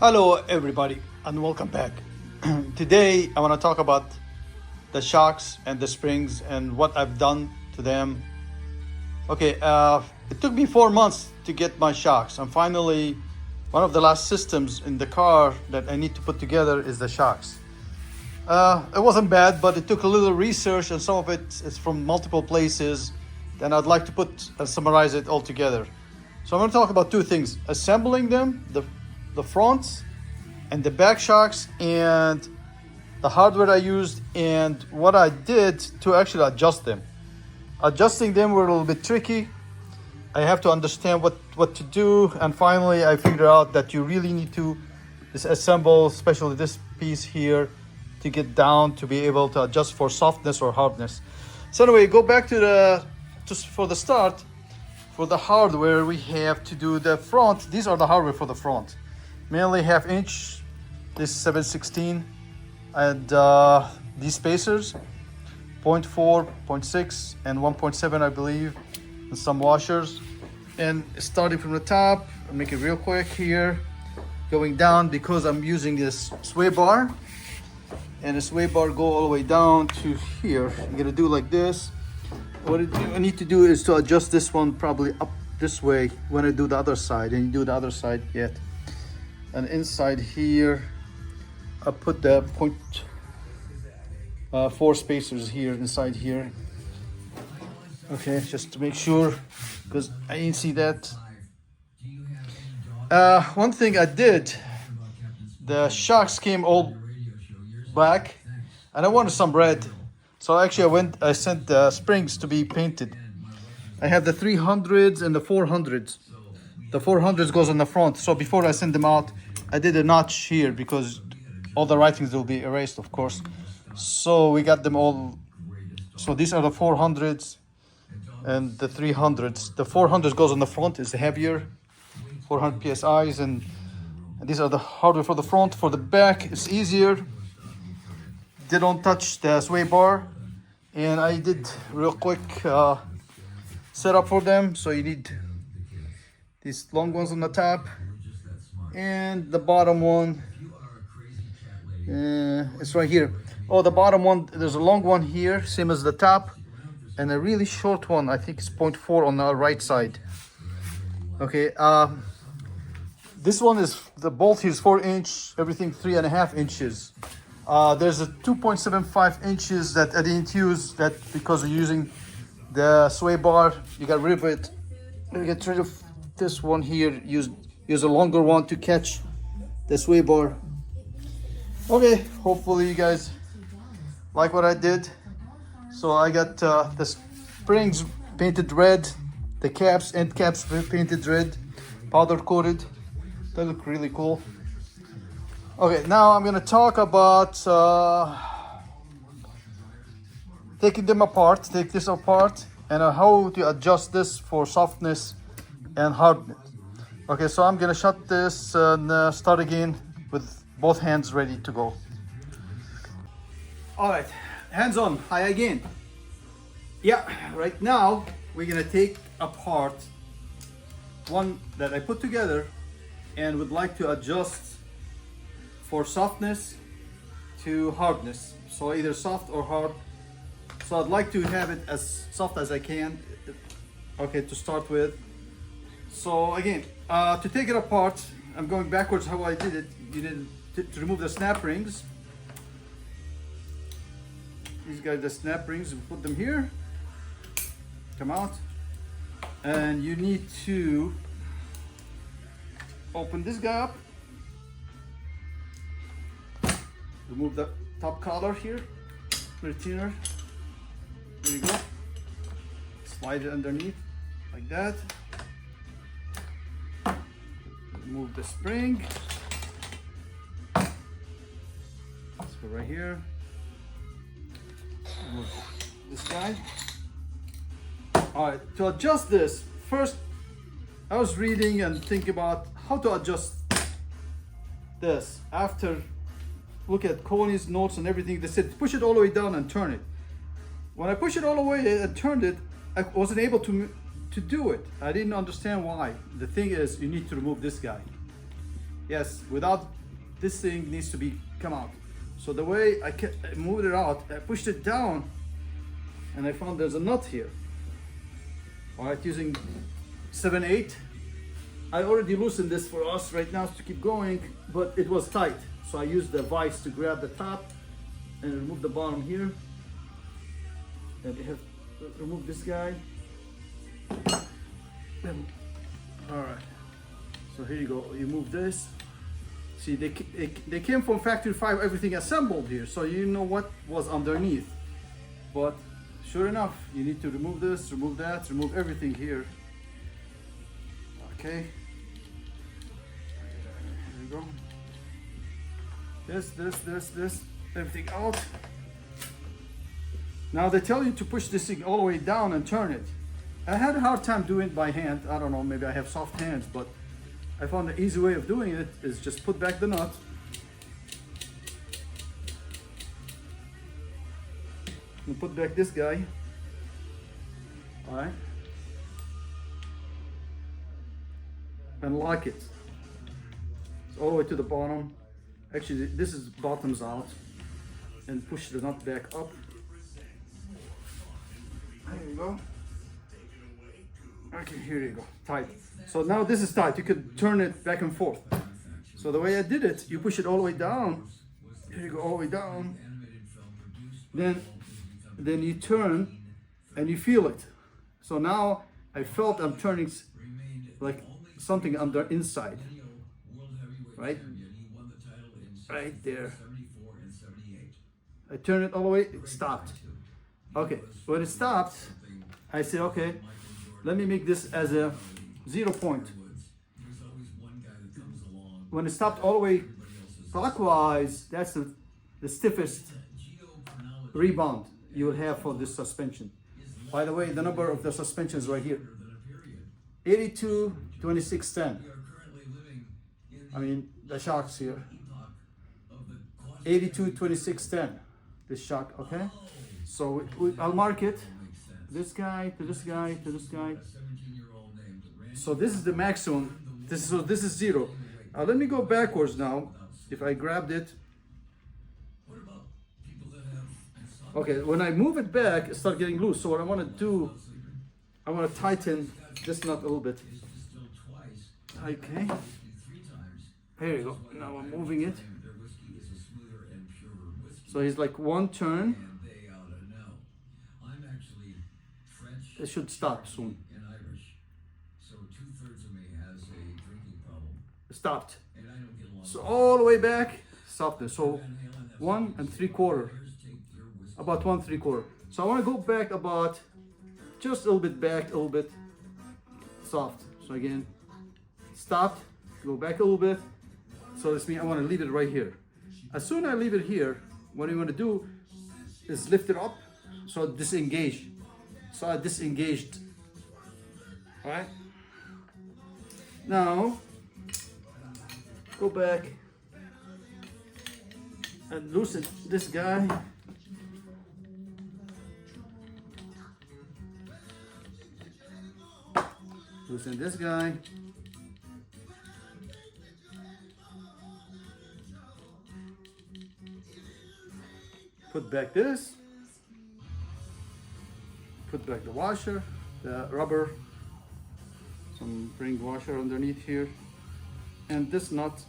Hello everybody and welcome back. Today I want to talk about the shocks and the springs and what I've done to them. Okay, it took me 4 months to get my shocks, and finally one of the last systems in the car that I need to put together is the shocks. It wasn't bad, but it took a little research, and some of it is from multiple places. Then I'd like to put and summarize it all together. So I'm going to talk about two things: assembling them, the fronts and the back shocks, and the hardware I used and what I did to actually adjust them. Adjusting them were a little bit tricky. I have to understand what to do, and finally I figured out that you really need to disassemble, especially this piece here, to get down to be able to adjust for softness or hardness. So anyway, go back to for the start. For the hardware, we have to do the front. These are the hardware for the front. Mainly 1/2 inch, this 7/16, and these spacers, 0.4, 0.6, and 1.7, I believe, and some washers. And starting from the top, I'll make it real quick here, going down because I'm using this sway bar, and the sway bar go all the way down to here. I'm gonna do like this. What I need to do is to adjust this one probably up this way when I do the other side, and you do the other side yet. And inside here, I put the 0.4 spacers here inside here. Okay, just to make sure, because I didn't see that. One thing I did, the shocks came all black, and I wanted some red. So actually I sent the springs to be painted. I have the 300s and the 400s. The 400s goes on the front. So before I send them out, I did a notch here because all the writings will be erased, of course. So we got them all. So these are the 400s and the 300s. The 400s goes on the front, is heavier, 400 PSIs, and these are the hardware for the front. For the back, it's easier. They don't touch the sway bar, and I did real quick setup for them. So you need these long ones on the top, and the bottom one it's right here. Oh, the bottom one, there's a long one here, same as the top, and a really short one, I think it's 0.4 on the right side. Okay, this one is, the bolt here is 4 inch, everything 3.5 inches. There's a 2.75 inches that I didn't use, that because of using the sway bar, you got rid of it. You get rid of this one here, use a longer one to catch the sway bar. Okay, hopefully you guys like what I did. So I got the springs painted red, the caps, end caps painted red, powder coated. They look really cool. Okay, now I'm gonna talk about taking them apart, take this apart, and how to adjust this for softness and hardness. Okay, so I'm gonna shut this and start again with both hands ready to go. All right, hands on, hi again. Yeah, right now we're gonna take apart one that I put together and would like to adjust for softness to hardness. So either soft or hard. So I'd like to have it as soft as I can, okay, to start with. So again, to take it apart, I'm going backwards how I did it. You did to remove the snap rings. These guys, the snap rings, we put them here, come out, and you need to open this guy up, remove the top collar here, retainer, there you go, slide it underneath like that, remove the spring, let's go right here, remove this guy. All right, to adjust this, first I was reading and thinking about how to adjust this. After look at Koni's notes and everything, they said push it all the way down and turn it. When I pushed it all the way and turned it, I wasn't able to do it. I didn't understand why. The thing is, you need to remove this guy. Yes, without this thing needs to be come out. So the way I moved it out, I pushed it down and I found there's a nut here. All right, using 7/8. I already loosened this for us right now to keep going, but it was tight. So I used the vise to grab the top and remove the bottom here. And we have to remove this guy. All right, so here you go, you move this. See, they came from factory 5, everything assembled here, so you know what was underneath. But sure enough, you need to remove this, remove that, remove everything here. Okay, here we go. This, everything out. Now they tell you to push this thing all the way down and turn it. I had a hard time doing it by hand. I don't know, maybe I have soft hands, but I found the easy way of doing it is just put back the nut. And put back this guy. All right. And lock it. It's all the way to the bottom. Actually, this is bottoms out. And push the nut back up. There you go. Okay, here you go, tight. So now this is tight, you can turn it back and forth. So the way I did it, you push it all the way down. Here you go, all the way down. Then you turn and you feel it. So now I felt I'm turning like something on the inside. Right? Right there. I turn it all the way, it stopped. Okay, when it stopped, I said, okay, let me make this as a 0 point. When it stopped all the way clockwise, that's the stiffest rebound you will have for this suspension. By the way, the number of the suspension is right here. 82, 26, 10. I mean, the shocks here. 82, 26, 10. This shock, okay? So I'll mark it. This guy to this guy to this guy. So this is the maximum. This is 0. Let me go backwards now. If I grabbed it. Okay, when I move it back, it starts getting loose. So what I want to do, I want to tighten this nut a little bit. Okay. Here you go. Now I'm moving it. So he's like one turn. It should stop soon. It stopped. So all the way back, softness. So 1 3/4. About 1 3/4. So I want to go back about just a little bit back, a little bit soft. So again, stopped, go back a little bit. So this means I want to leave it right here. As soon as I leave it here, what I want to do is lift it up, so disengage. So I disengaged. All right. Now go back and loosen this guy. Loosen this guy. Put back this. Put back the washer, the rubber, some ring washer underneath here, and this nut.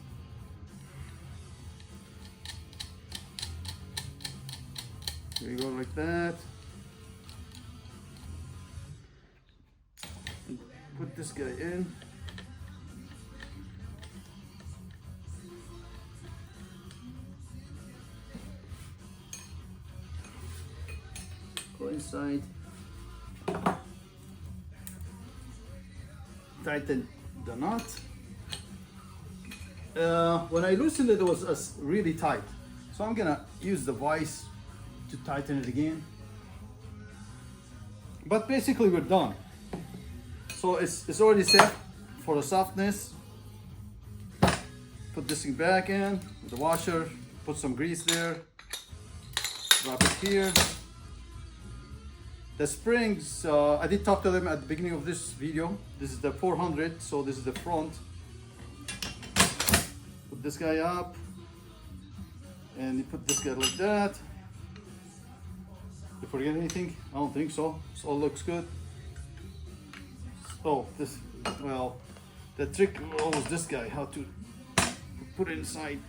Here you go, like that. And put this guy in. Go inside. Tighten the knot. When I loosened it, it was really tight. So I'm gonna use the vise to tighten it again. But basically we're done. So it's already set for the softness. Put this thing back in with the washer, put some grease there, drop it here. The springs, I did talk to them at the beginning of this video. This is the 400, so this is the front. Put this guy up, and you put this guy like that. Did you forget anything? I don't think so. This all looks good. Oh, this, well, the trick was this guy, how to put it inside.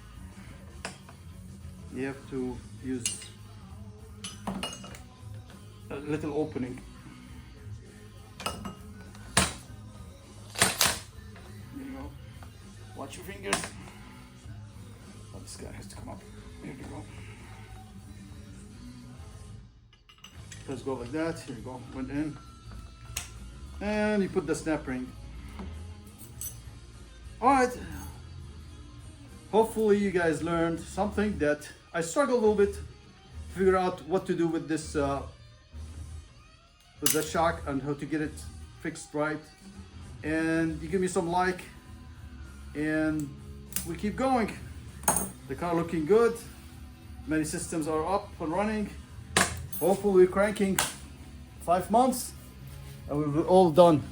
You have to use a little opening. There you go. Watch your fingers. Oh, this guy has to come up. Here we go. Let's go like that. Here we go. Went in. And you put the snap ring. Alright. Hopefully you guys learned something that I struggled a little bit to figure out what to do with this with the shock and how to get it fixed right. And you give me some like, and we keep going. The car looking good. Many systems are up and running. Hopefully we're cranking 5 months and we're all done.